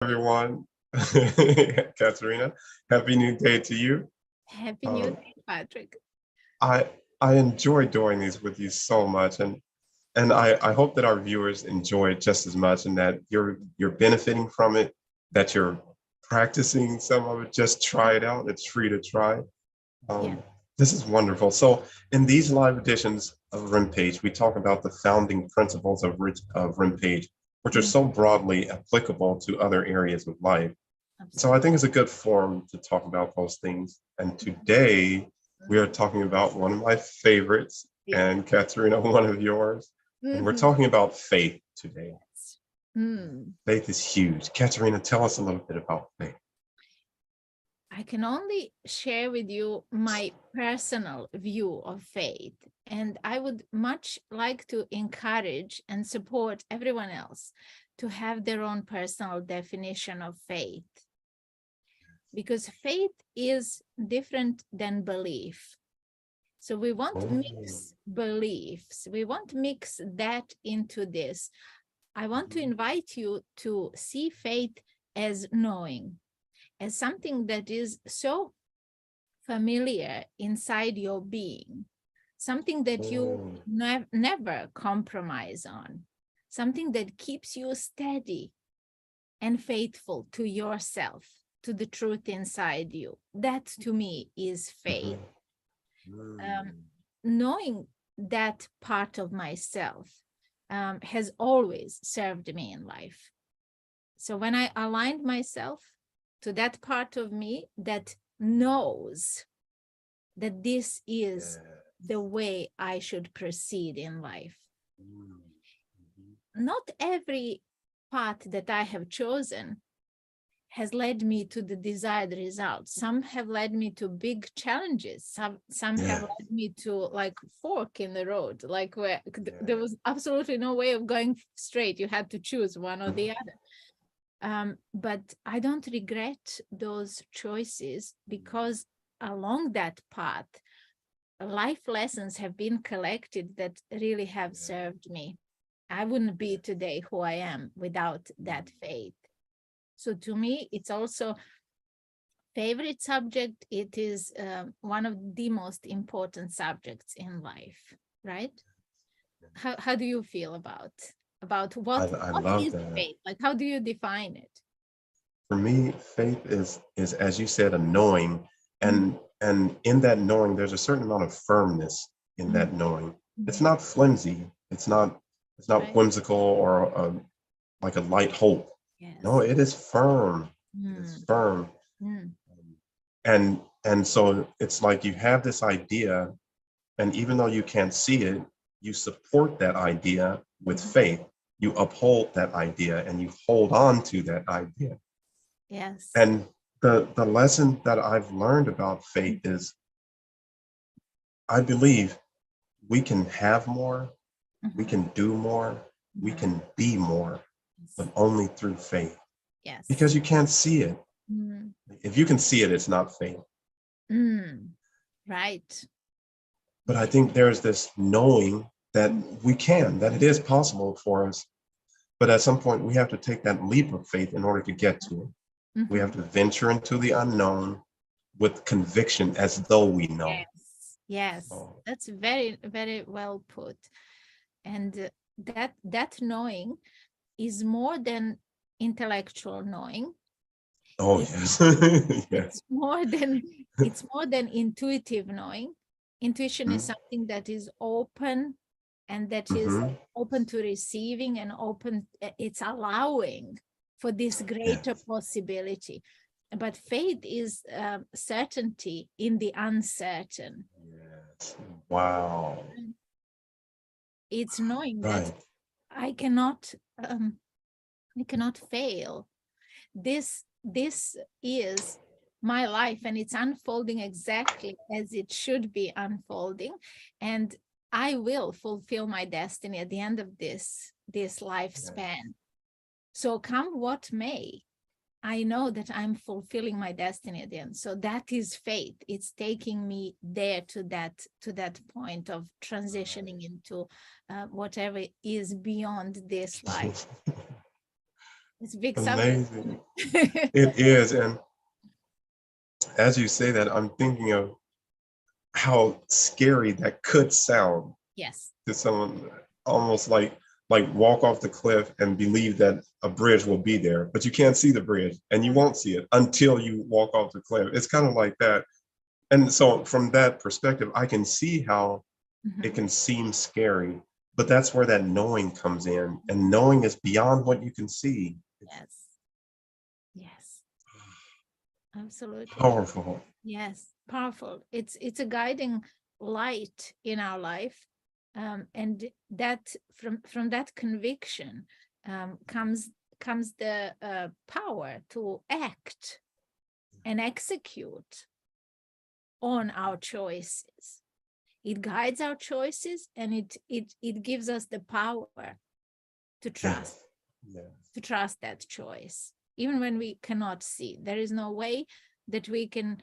Everyone. Katerina, happy new day to you. Happy New Um, Day, Patrick. I I enjoy doing these with you so much, and I hope that our viewers enjoy it just as much, and that you're benefiting from it, that you're practicing some of it. Just try it out. It's free to try. Yeah. Um, this is wonderful. So in these live editions of RIMPAGE, we talk about the founding principles of RIMPAGE, which are Mm, so broadly applicable to other areas of life. So I absolutely. think it's a good forum to talk about those things. And today we are talking about one of my favorites, Yeah. and Katerina, one of yours. And we're Mhm. talking about faith today. Mm. Faith is huge. Katerina, tell us a little bit about faith. I can only share with you my personal view of faith. And I would much like to encourage and support everyone else to have their own personal definition of faith. Because faith is different than belief. So we won't Oh, mix beliefs. We won't mix that into this. I want to invite you to see faith as knowing, as something that is so familiar inside your being, something that you oh, never compromise on, something that keeps you steady and faithful to yourself, to the truth inside you. That to me is faith. mhm, Um, mm, knowing that part of myself has always served me in life. So when I aligned myself to that part of me that knows that this is yeah, the way I should proceed in life, mm, mhm, not every path that I have chosen has led me to the desired results. Some have led me to big challenges. Some have yeah, led me to like fork in the road, like where there yeah, was absolutely no way of going straight. You had to choose one or the mhm, other. But I don't regret those choices because along that path, life lessons have been collected that really have yeah, served me. I wouldn't yeah, be today who I am without that mm, faith. So to me, it's also favorite subject. It is one of the most important subjects in life, right? yeah. How do you feel about I what love is that. faith? Like, how do you define it? For me, faith is as you said, a knowing, Mm, and in that knowing, there's a certain amount of firmness in mm, that knowing. It's mm, not flimsy. It's not right? whimsical or like a light hope. No, Yes. it is firm. It is Mm, firm. mm, And so it's like you have this idea, and even though you can't see it, you support that idea with mhm. faith. You uphold that idea and you hold on to that idea. Yes. And the lesson that I've learned about faith is I believe we can have more, we Mhm, can do more, we mhm. can be more, Yes. but only through faith Yes. because you can't see it. Mm, If you can see it, it's not faith. mm, right. But I think there's this knowing that we can, that it is possible for us. But at some point, we have to take that leap of faith in order to get to it. We have Mhm. to venture into the unknown with conviction as though we know. Yes. Yes. So, That's very, very well put. And that knowing is more than intellectual knowing. oh, It, yes. Yes. it's more than it's more than intuitive knowing. Intuition is something that is open and that is Mm-hmm. open to receiving and open, it's allowing for this greater Yes. possibility. But faith is certainty in the uncertain. Yes. Wow. It's knowing that Right. I cannot um, I cannot fail. This is my life and it's unfolding exactly as it should be unfolding, and I will fulfill my destiny at the end of this Yes. lifespan. So come what may, I know that I'm fulfilling my destiny at the end. So that is faith. It's taking me there to that point of transitioning into whatever is beyond this life. Right. It's a big subject. Amazing. It is. And as you say that, I'm thinking of how scary that could sound Yes. to someone, almost like walk off the cliff and believe that a bridge will be there, but you can't see the bridge and you won't see it until you walk off the cliff. It's kind of like that. And so from that perspective, I can see how it Mhm. can seem scary, but that's where that knowing comes in. And knowing is beyond what you can see. It's Yes. Yes. Absolutely. powerful. Yes. Powerful. It's a guiding light in our life. And that from that conviction comes the power to act and execute on our choices. It guides our choices, and it gives us the power to trust, Yes. that choice, even when we cannot see. There is no way that we can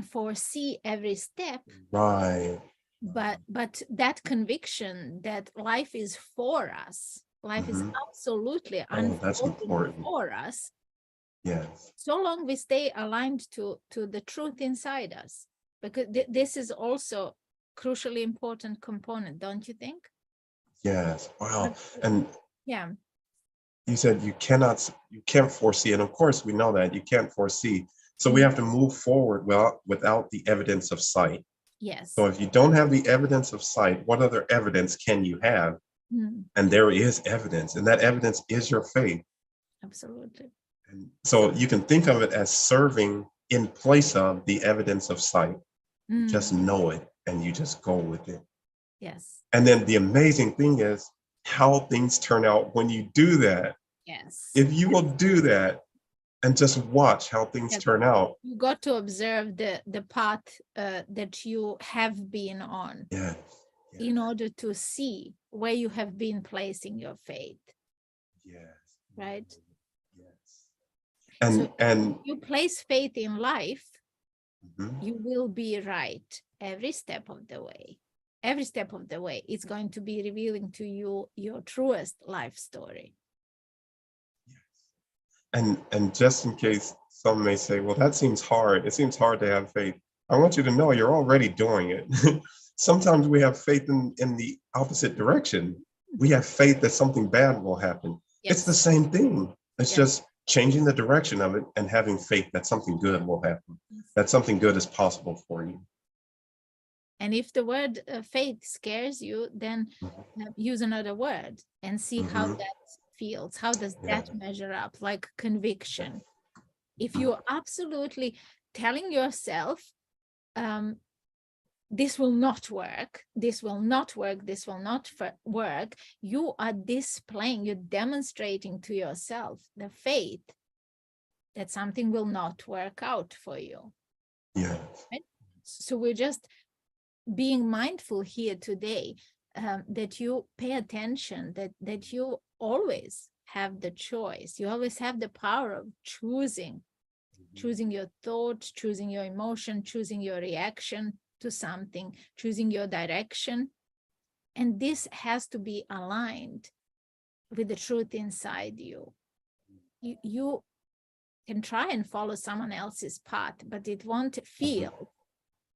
foresee every step, Right. but that conviction that life is for us, life is Mhm. absolutely Oh, that's unfolding important. for us, Yes. so long we stay aligned to the truth inside us, because this is also crucially important component, don't you think? Yes. Wow. But, And yeah. you said you can't foresee. And of course, we know that you can't foresee. So we Mm, have to move forward without the evidence of sight. yes. So if you don't have the evidence of sight, what other evidence can you have? Mm, And there is evidence, and that evidence is your faith. absolutely. And so you can think of it as serving in place of the evidence of sight. You just Mm, know it and you just go with it. yes. And then the amazing thing is how things turn out when you do that. Yes. If you will do that and just watch how things Yes. turn out. You got to observe the path that you have been on, Yes. in Yes. order to see where you have been placing your faith, Yes. right? Yes. So And you place faith in life, mhm. you will be right every step of the way. Every step of the way, it's going to be revealing to you your truest life story. And just in case some may say, well, that seems hard. It seems hard to have faith. I want you to know you're already doing it. Sometimes we have faith in the opposite direction. We have faith that something bad will happen. It's the Yes. same thing. It's Yes. just changing the direction of it and having faith that something good will happen, Yes. that something good is possible for you. And if the word faith scares you, then use another word and see how Mhm. that feels. How does Yeah. that measure up? Like conviction. If you're absolutely telling yourself, this will not work, this will not work, this will not work, you are displaying, you're demonstrating to yourself the faith that something will not work out for you. Yeah. Right? So we're just being mindful here today, that you pay attention, that you always have the choice, you always have the power of choosing your thoughts, choosing your emotion, choosing your reaction to something, choosing your direction. And this has to be aligned with the truth inside you. You can try and follow someone else's path, but it won't feel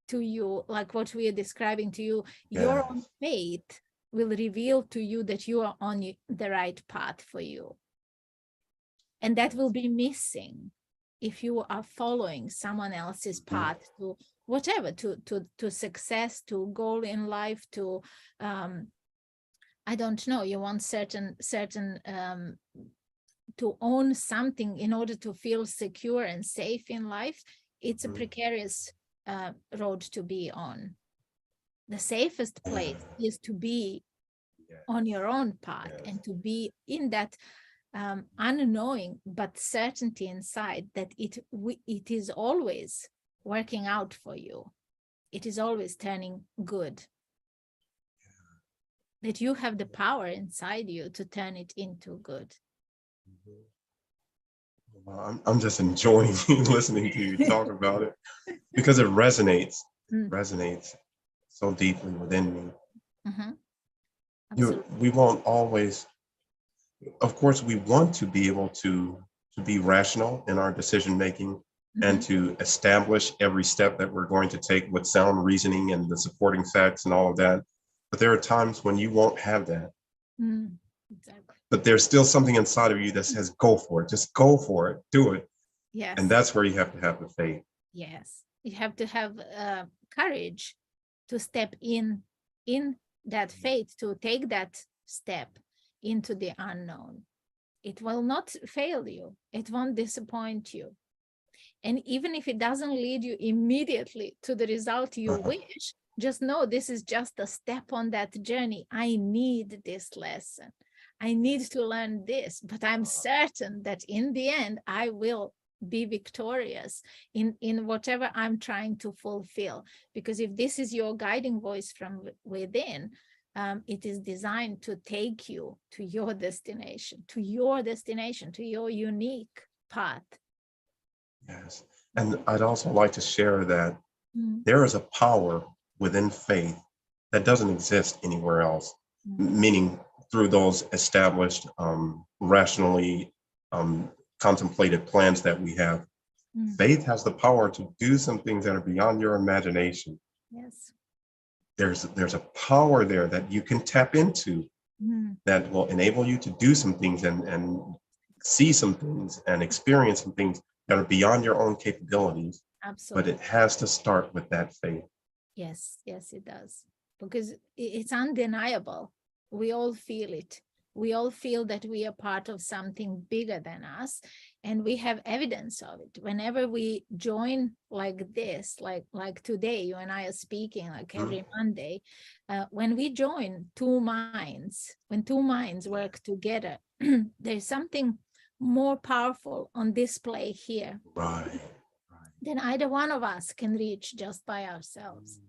to you like what we are describing to you. Your own Yes. faith will reveal to you that you are on the right path for you. And that will be missing if you are following someone else's path to whatever, to success, to goal in life, to I don't know, you want certain to own something in order to feel secure and safe in life. It's a precarious road to be on. The safest place is to be on your own path and to be in that unknowing but certainty inside that it is always working out for you. It is always turning good. That you have the power inside you to turn it into good. Well, I'm just enjoying listening to you talk about it because it resonates so deeply within me. Mm-hmm. Absolutely. We won't always of course, we want to be able to be rational in our decision making and to establish every step that we're going to take with sound reasoning and the supporting facts and all of that. But there are times when you won't have that. Exactly. But there's still something inside of you that says, go for it, just go for it, do it. Yes. And that's where you have to have the faith. Yes. You have to have courage to step in that faith, to take that step into the unknown. It will not fail you. It won't disappoint you. And even if it doesn't lead you immediately to the result you wish, just know this is just a step on that journey. I need this lesson. I need to learn this, but I'm certain that in the end, I will be victorious in whatever I'm trying to fulfill. Because if this is your guiding voice from within, it is designed to take you to your destination, to your unique path. Yes. And I'd also like to share that there is a power within faith that doesn't exist anywhere else, meaning through those established, rationally contemplated plans that we have. Faith has the power to do some things that are beyond your imagination. Yes. There's a power there that you can tap into that will enable you to do some things and see some things and experience some things that are beyond your own capabilities. Absolutely. But it has to start with that faith. Yes, yes, it does. Because it's undeniable. We all feel it. We all feel that we are part of something bigger than us, and we have evidence of it. Whenever we join like this, like today, you and I are speaking like every Monday, when we join two minds, when two minds work together, there's something more powerful on display here. Right. Than either one of us can reach just by ourselves.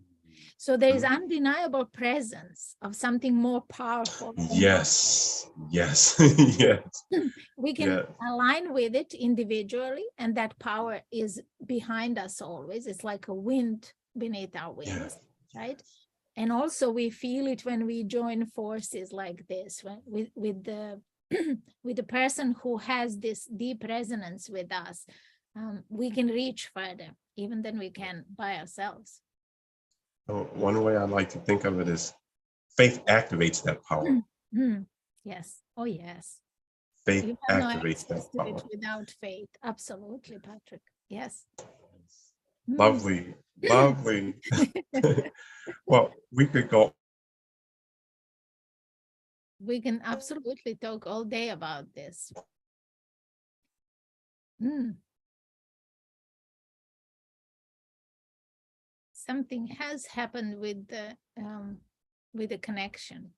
So there is undeniable presence of something more powerful. Yes, yes, yes. We can align with it individually, and that power is behind us always. It's like a wind beneath our wings, right? And also we feel it when we join forces like this, with the with the person who has this deep resonance with us. We can reach further even than we can by ourselves. One way I like to think of it is faith activates that power. Yes. Oh, yes. Faith You have no activates that access to power. it without faith. Absolutely, Patrick. Yes. Lovely, lovely. Well, we could go. We can absolutely talk all day about this. Something has happened with the connection.